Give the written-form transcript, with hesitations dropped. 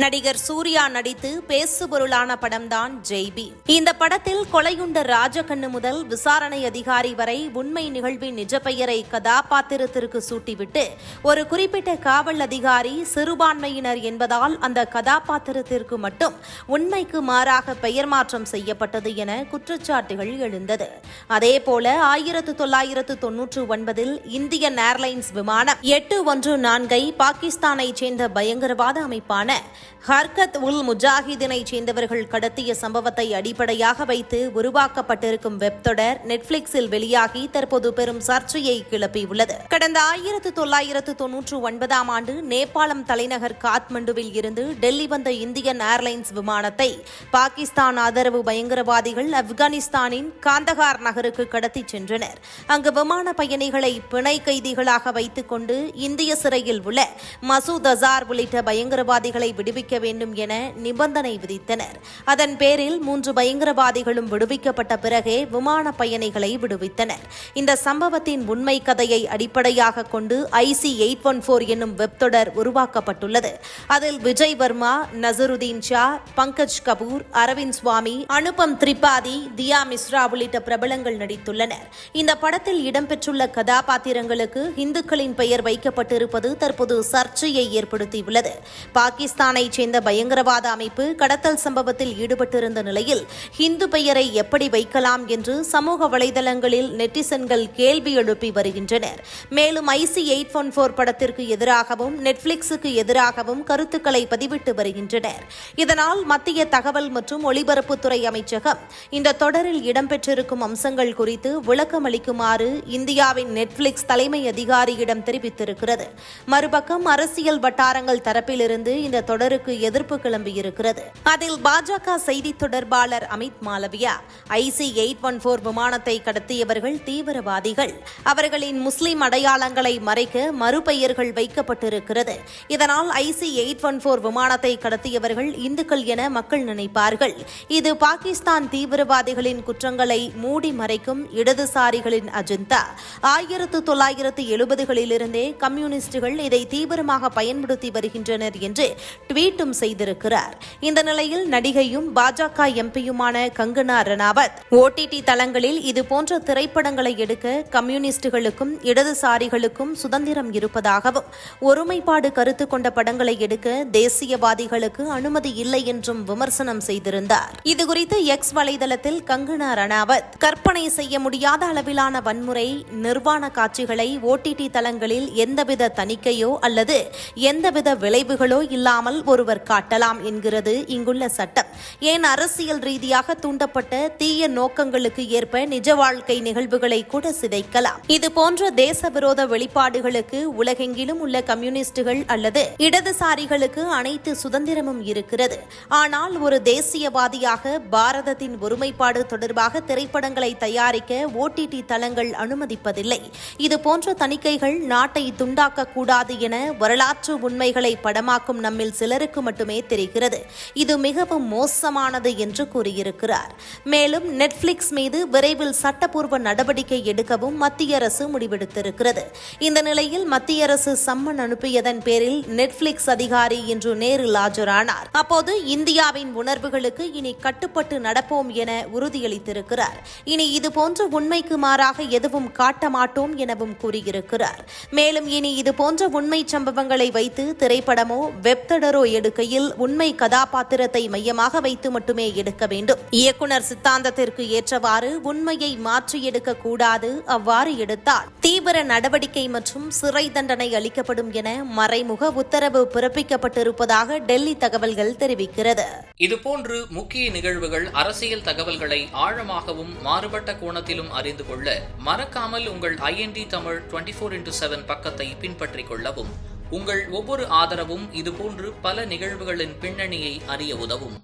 நடிகர் சூர்யா நடித்து பேசுபொருளான படம்தான் ஜெய்பி. இந்த படத்தில் கொலையுண்ட ராஜகண்ணு முதல் விசாரணை அதிகாரி வரை உண்மை நிகழ்வின் நிஜ பெயரை கதாபாத்திரத்திற்கு சூட்டிவிட்டு ஒரு குறிப்பிட்ட காவல் அதிகாரி சிறுபான்மையினர் என்பதால் அந்த கதாபாத்திரத்திற்கு மட்டும் உண்மைக்கு மாறாக பெயர் மாற்றம் செய்யப்பட்டது என குற்றச்சாட்டுகள் எழுந்தது. அதேபோல 1999 இந்தியன் ஏர்லைன்ஸ் விமானம் 814 பாகிஸ்தானை சேர்ந்த பயங்கரவாத அமைப்பான ஹர்கத் உல் முஜாஹிதினை சேர்ந்தவர்கள் கடத்திய சம்பவத்தை அடிப்படையாக வைத்து உருவாக்கப்பட்டிருக்கும் வெப் தொடர் நெட்ஃபிளிக்ஸில் வெளியாகி தற்போது பெரும் சர்ச்சையை கிளப்பியுள்ளது. கடந்த 1999 ஆண்டு நேபாளம் தலைநகர் காத்மண்டுவில் இருந்து டெல்லி வந்த இந்தியன் ஏர்லைன்ஸ் விமானத்தை பாகிஸ்தான் ஆதரவு பயங்கரவாதிகள் ஆப்கானிஸ்தானின் காந்தகார் நகருக்கு கடத்திச் சென்றனர். அங்கு விமான பயணிகளை பிணை கைதிகளாக வைத்துக் கொண்டு இந்திய சிறையில் உள்ள மசூத் அசார் உள்ளிட்ட பயங்கரவாதிகளை விடுவிக்க வேண்டும் என நிபந்தனை விதித்தனர். அதன் பேரில் 3 பயங்கரவாதிகளும் விடுவிக்கப்பட்ட பிறகே விமான பயணிகளை விடுவித்தனர். இந்த சம்பவத்தின் உண்மை கதையை அடிப்படையாக கொண்டு IC-814 என்னும் வெப் தொடர் உருவாக்கப்பட்டுள்ளது. அதில் விஜய் வர்மா, நசருதீன் ஷா, பங்கஜ் கபூர், அரவிந்த் சுவாமி, அனுபம் திரிபாதி, தியா மிஸ்ரா உள்ளிட்ட பிரபலங்கள் நடித்துள்ளனர். இந்த படத்தில் இடம்பெற்றுள்ள கதாபாத்திரங்களுக்கு இந்துக்களின் பெயர் வைக்கப்பட்டிருப்பது தற்போது சர்ச்சையை ஏற்படுத்தியுள்ளது. பாகிஸ்தானை சேர்ந்த பயங்கரவாத அமைப்பு கடத்தல் சம்பவத்தில் ஈடுபட்டிருந்த நிலையில் ஹிந்து பெயரை எப்படி வைக்கலாம் என்று சமூக வலைதளங்களில் நெட்டிசன்கள் கேள்வி எழுப்பி வருகின்றனர். மேலும் IC-814 படத்திற்கு எதிராகவும் நெட்ஃபிளிக்ஸுக்கு எதிராகவும் கருத்துக்களை பதிவிட்டு வருகின்றனர். இதனால் மத்திய தகவல் மற்றும் ஒலிபரப்புத்துறை அமைச்சகம் இந்த தொடரில் இடம்பெற்றிருக்கும் அம்சங்கள் குறித்து விளக்கம் அளிக்குமாறு இந்தியாவின் நெட்ஃபிளிக்ஸ் தலைமை அதிகாரியிடம் தெரிவித்திருக்கிறது. மறுபக்கம் அரசியல் வட்டாரங்கள் தரப்பிலிருந்து இந்த தொடருக்கு எதிர்ப்பு கிளம்பியிருக்கிறது. அதில் பாஜக செய்தி தொடர்பாளர் அமித் மாலவியா IC-814 விமானத்தை கடத்தியவர்கள் தீவிரவாதிகள், அவர்களின் முஸ்லிம் அடையாளங்களை மறைக்க மறுபெயர்கள் வைக்கப்பட்டிருக்கிறது. இதனால் IC-814 விமானத்தை கடத்தியவர்கள் இந்துக்கள் என மக்கள் நினைப்பார்கள். இது பாகிஸ்தான் தீவிரவாதிகளின் குற்றங்களை மூடி மறைக்கும் இடதுசாரிகளின் அஜெண்டா. 1970களிலிருந்தே கம்யூனிஸ்டுகள் இதை தீவிரமாக பயன்படுத்தி வருகின்றனர் என்று ட்வீட்டும் செய்திருக்கிறார். இந்த நிலையில் நடிகையும் பாஜக எம்பியுமான கங்கனா ரணாவத் OTT தளங்களில் இதுபோன்ற திரைப்படங்களை எடுக்க கம்யூனிஸ்டுகளுக்கும் இடதுசாரிகளுக்கும் சுதந்திரம் இருப்பதாகவும் ஒருமைப்பாடு கருத்து கொண்ட படங்களை எடுக்க தேசியவாதிகளுக்கு அனுமதி இல்லை என்றும் விமர்சனம் செய்திருந்தார். இதுகுறித்து எக்ஸ் வலைதளத்தில் கங்கனா ரணாவத் கற்பனை செய்ய முடியாத அளவிலான வன்முறை நிர்வாண காட்சிகளை OTT தளங்களில் எந்தவித தணிக்கையோ அல்லது எந்தவித விளைவுகளோ இல்லாமல் ஒருவர் காட்டலாம் என்கிறது இங்குள்ள சட்டம். ஏன் அரசியல் ரீதியாக தூண்டப்பட்ட தீய நோக்கங்களுக்கு ஏற்ப நிஜ வாழ்க்கை நிகழ்வுகளை கூட சிதைக்கலாம். இதுபோன்ற தேச விரோத வெளிப்பாடுகளுக்கு உலகெங்கிலும் உள்ள கம்யூனிஸ்டுகள் அல்லது இடதுசாரிகளுக்கு அனைத்து சுதந்திரமும் இருக்கிறது. ஆனால் ஒரு தேசியவாதியாக பாரதத்தின் ஒருமைப்பாடு தொடர்பாக திரைப்படங்களை தயாரிக்க OTT தளங்கள் அனுமதிப்பதில்லை. இதுபோன்ற தணிக்கைகள் நாட்டை துண்டாக்க கூடாது என வரலாற்று உண்மைகளை படமாக்கும் நம்மில் சிலருக்கு மட்டுமே தெரிகிறது. இது மிகவும் மோசமானது என்று கூறியிருக்கிறார். மேலும் நெட்ஃபிளிக்ஸ் மீது விரைவில் சட்டப்பூர்வ நடவடிக்கை எடுக்கவும் மத்திய அரசு முடிவெடுத்திருக்கிறது. இந்த நிலையில் மத்திய அரசு சம்மன் அனுப்பியதன் பேரில் நெட்ஃபிளிக்ஸ் அதிகாரி இன்று நேரில் ஆஜரானார். அப்போது இந்தியாவின் உணர்வுகளுக்கு இனி கட்டுப்பட்டு நடப்போம் என உறுதியளித்திருக்கிறார். இனி இதுபோன்ற உண்மைக்கு மாறாக எதுவும் காட்ட மாட்டோம் எனவும் கூறியிருக்கிறார். மேலும் இனி இதுபோன்ற உண்மை சம்பவங்களை வைத்து திரைப்படமோ வெப் தொடரோ எடுக்கையில் உண்மை கதாபாத்திரத்தை மையமாக வைத்து மட்டுமே எடுக்க வேண்டும். இயக்குனர் சித்தாந்தத்திற்கு ஏற்றவாறு உண்மையை மாற்றி எடுக்க கூடாது. அவ்வாறு எடுத்தால் தீவிர நடவடிக்கை மற்றும் சிறை தண்டனை அளிக்கப்படும் என மறைமுக உத்தரவு பிறப்பிக்கப்பட்டிருப்பதாக டெல்லி தகவல்கள் தெரிவிக்கிறது. இதுபோன்று முக்கிய நிகழ்வுகள், அரசியல் தகவல்களை ஆழமாகவும் மாறுபட்ட கோணத்திலும் அறிந்து கொள்ள மறக்காமல் உங்கள் IND தமிழ் 24/7 பக்கத்தை பின்பற்றிக் கொள்ளவும். உங்கள் ஒவ்வொரு ஆதரவும் இதுபோன்று பல நிகழ்வுகளின் பின்னணியை அறிய உதவும்.